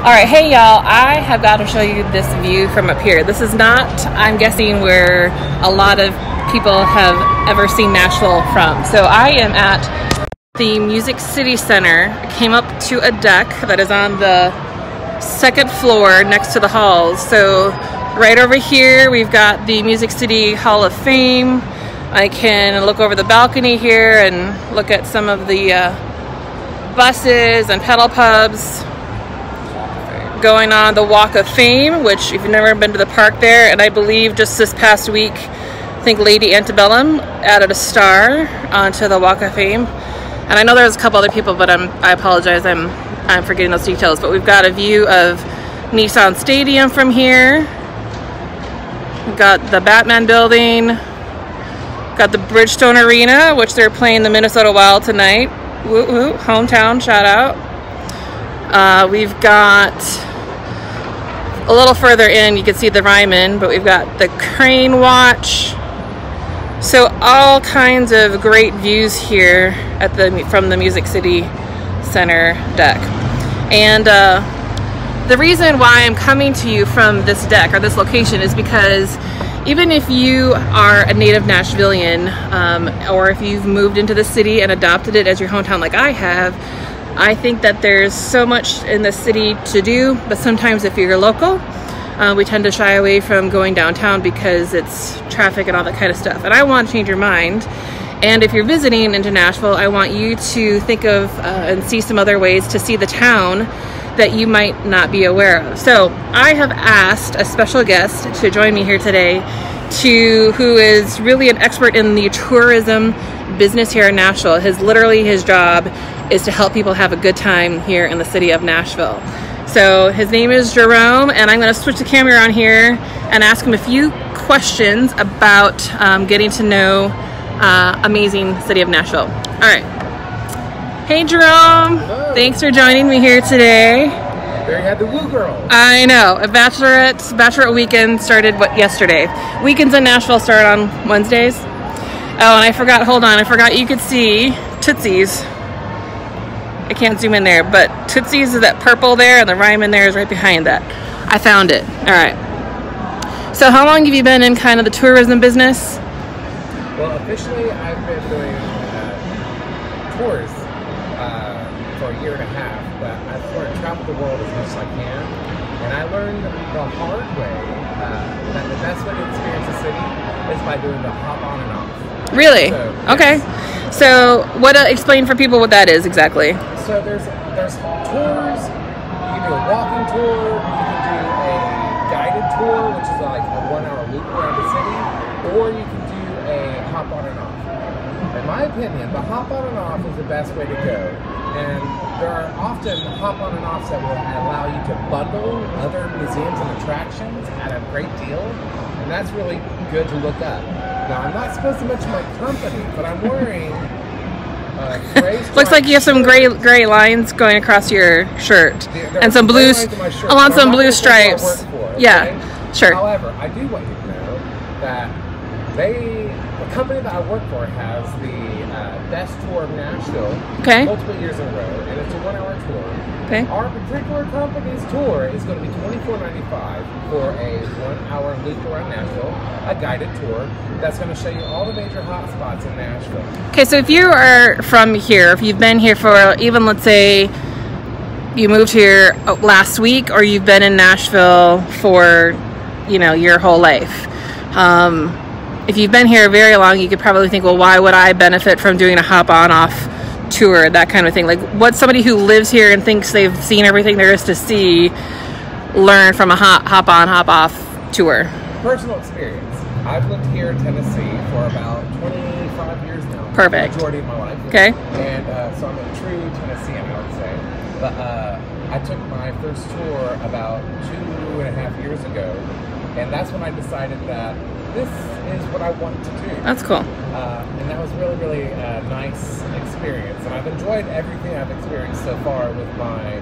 Alright, hey y'all, I have got to show you this view from up here. This is not, I'm guessing, where a lot of people have ever seen Nashville from. So I am at the Music City Center. I came up to a deck that is on the second floor next to the halls. So right over here we've got the Music City Hall of Fame. I can look over the balcony here and look at some of the buses and pedal pubs going on the Walk of Fame, which if you've never been to the park there, and I believe just this past week, I think Lady Antebellum added a star onto the Walk of Fame. And I know there's a couple other people, but I apologize, I'm forgetting those details. But we've got a view of Nissan Stadium from here. We've got the Batman building. Got the Bridgestone Arena, which they're playing the Minnesota Wild tonight. Woo woo, hometown shout out. We've got a little further in, you can see the Ryman, but we've got the Crane Watch. So all kinds of great views here at from the Music City Center deck. And the reason why I'm coming to you from this deck or this location is because even if you are a native Nashvilleian, or if you've moved into the city and adopted it as your hometown like I have, I think that there's so much in the city to do, but sometimes if you're local, we tend to shy away from going downtown because it's traffic and all that kind of stuff. And I want to change your mind. And if you're visiting into Nashville, I want you to think of and see some other ways to see the town that you might not be aware of. So I have asked a special guest to join me here today, who is really an expert in the tourism business here in Nashville. His job is to help people have a good time here in the city of Nashville. So his name is Jerome, and I'm going to switch the camera on here and ask him a few questions about getting to know amazing city of Nashville. All right. Hey Jerome. Hello. Thanks for joining me here today. There you had the woo girl. I know. A bachelorette weekend started yesterday. Weekends in Nashville start on Wednesdays. Oh, and I forgot, hold on, I forgot you could see Tootsie's. I can't zoom in there, but Tootsie's is that purple there, and the Ryman there is right behind that. I found it. All right. So how long have you been in kind of the tourism business? Well, officially I've been doing tours for a year and a half, but I've sort of traveled the world as much as I can, and I learned the hard way that the best way to experience a city is by doing the hop on and off. Really? So, okay. Yes. So what? Explain for people what that is exactly. So there's tours. You can do a walking tour. You can do a guided tour, which is like a 1-hour loop around the city, or you can do a hop on and off. In my opinion, the hop on and off is the best way to go. And there are often hop on and offs that will allow you to bundle other museums and attractions at a great deal, and that's really good to look up. Now, I'm not supposed to mention my company, but I'm wearing gray. Looks like you have some gray lines going across your shirt, and some blue along some blue stripes. Yeah, sure. However, I do want you to know that the company that I work for has the best tour of Nashville multiple years in a row, and it's a 1-hour tour. Okay. Our particular company's tour is going to be $24.95 for a 1-hour loop around Nashville, a guided tour that's going to show you all the major hot spots in Nashville. Okay, so if you are from here, if you've been here for even, let's say, you moved here last week, or you've been in Nashville for, your whole life. If you've been here very long, you could probably think, well, why would I benefit from doing a hop-on-off tour, that kind of thing? Like, what's somebody who lives here and thinks they've seen everything there is to see learn from a hop-on, hop-off tour? Personal experience. I've lived here in Tennessee for about 25 years now. Perfect. The majority of my life. Okay. And so I'm a true Tennessean, I would say. But I took my first tour about 2.5 years ago, and that's when I decided that this is what I want to do. That's cool. And that was really, really a nice experience. And I've enjoyed everything I've experienced so far with my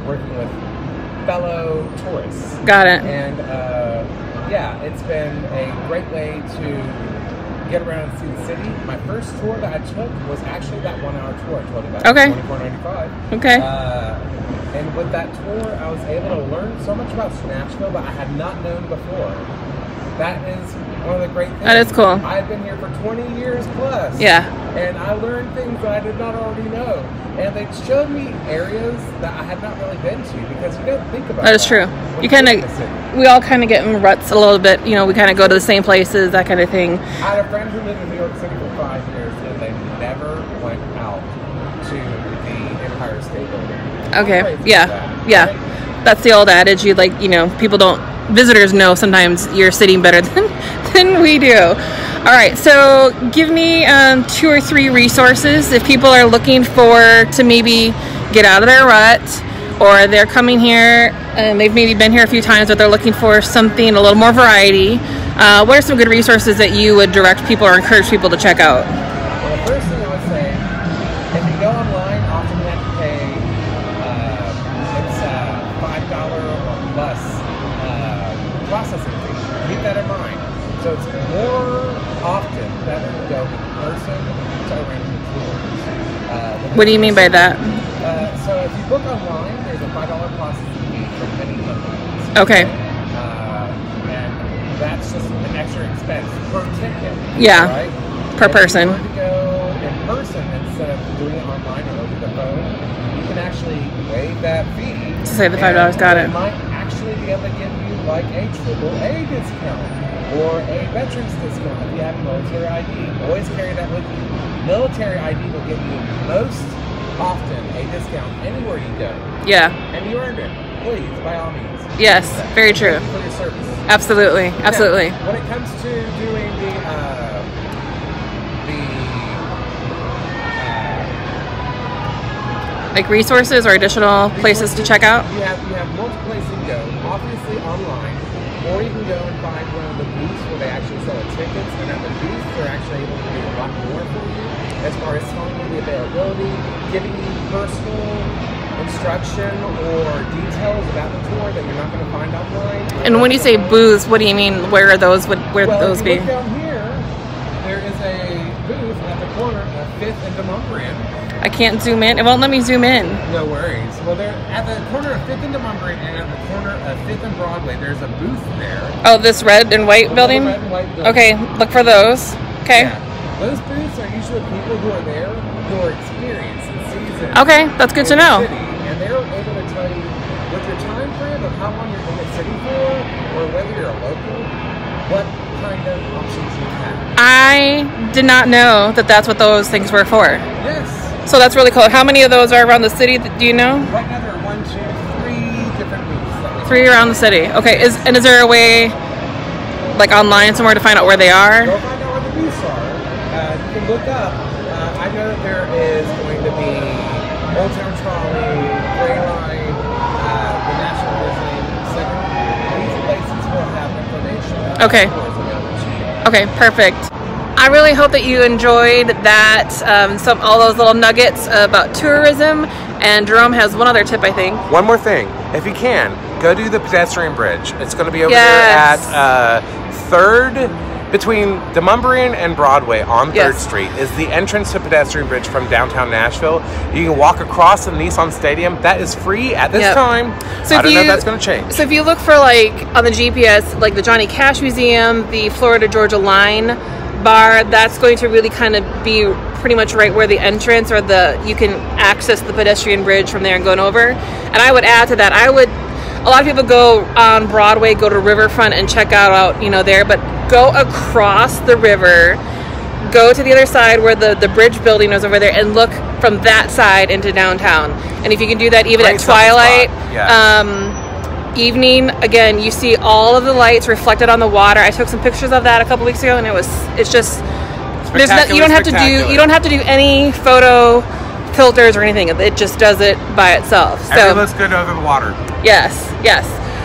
working with fellow tourists. Got it. And yeah, it's been a great way to get around and see the city. My first tour that I took was actually that 1-hour tour I told you about. Okay. $24.95. Okay. And with that tour, I was able to learn so much about Nashville that I had not known before. That is one of the great things. That is cool. I've been here for 20 years plus. Yeah. And I learned things that I did not already know. And they showed me areas that I had not really been to because you don't think about that. That is true. You kind of, we all kind of get in ruts a little bit. You know, we kind of go to the same places, that kind of thing. I had a friend who lived in New York City for 5 years and they never went out to the Empire State Building. Okay. Yeah. That's the old adage. You like, you know, people don't, visitors know sometimes your city better than we do. All right, so give me 2 or 3 resources if people are looking to maybe get out of their rut, or they're coming here and they've maybe been here a few times, but they're looking for something, a little more variety. What are some good resources that you would direct people or encourage people to check out? Well, the first thing I would say, if you go online, often you have to pay, it's $5 or less processing fee. Keep that in mind. So it's more often better to go in person to arrange the tours. What do you mean by that? So if you book online, there's a $5 processing fee from many companies. Okay. And that's just an extra expense per ticket. Yeah. Right? Per person. If you were to go in person instead of doing it online or over the phone, you can actually waive that fee. To save the $5, got it. It might actually be able to give you like a AAA discount or a veterans discount if you have a military ID. Always carry that with you. Military ID will give you most often a discount anywhere you go. Yeah. And you earned it. Please, by all means. Yes, very true. Thank you for your service. Absolutely, absolutely. Now, when it comes to doing like resources or additional places to check out? You have multiple places to go. Obviously online, or you can go and find one of the booths where they actually sell tickets, and at the booth they're actually able to do a lot more for you as far as telling you the availability, giving you personal instruction or details about the tour that you're not going to find online. And when you say booths, what do you mean? Where are those? Where would those be? Look down here, there is a booth at the corner of 5th and Demumbrian. I can't zoom in. It won't let me zoom in. No worries. Well, they're at the corner of 5th and Demumbrian and at the corner of 5th and Broadway. There's a booth there. Oh, this red and white building? Red and white building. Okay, look for those. Okay. Yeah. Those booths are usually people who are there who are experienced and seasoned. Okay, that's good to know. City, and they're able to tell you with your time frame of how long you're in the city for, or whether you're a local, what kind of options you have. I did not know that that's what those things were for. Yes. So that's really cool. How many of those are around the city? Do you know? Right now there are 1, 2, 3 different booths. 3 around the city. Okay. Is there a way, like online somewhere, to find out where they are? Go find out where the booths are. You can look up. I know that there is going to be Old Town Trolley, Gray Line, the National Visiting Center. These places will have information. Okay. Okay, perfect. I really hope that you enjoyed that, all those little nuggets about tourism. And Jerome has one other tip, I think. One more thing. If you can, go do the Pedestrian Bridge. It's going to be over there at 3rd, between Demumbrian and Broadway on 3rd Street is the entrance to Pedestrian Bridge from downtown Nashville. You can walk across the Nissan Stadium. That is free at this time. So I don't know if that's going to change. So if you look for, like, on the GPS, like the Johnny Cash Museum, the Florida Georgia Line bar, that's going to really kind of be pretty much right where the entrance or you can access the pedestrian bridge from there and going over. And I would add to that, a lot of people go on Broadway, go to Riverfront and check out, there, but go across the river, go to the other side where the bridge building is over there and look from that side into downtown. And if you can do that even at twilight, evening, again, you see all of the lights reflected on the water. I took some pictures of that a couple weeks ago, and it's just you don't have to do any photo filters or anything. It just does it by itself. So it looks good over the water. Yes.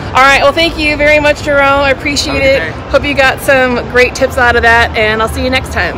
All right, well, thank you very much, Jerome. I appreciate it. Hope you got some great tips out of that, and I'll see you next time.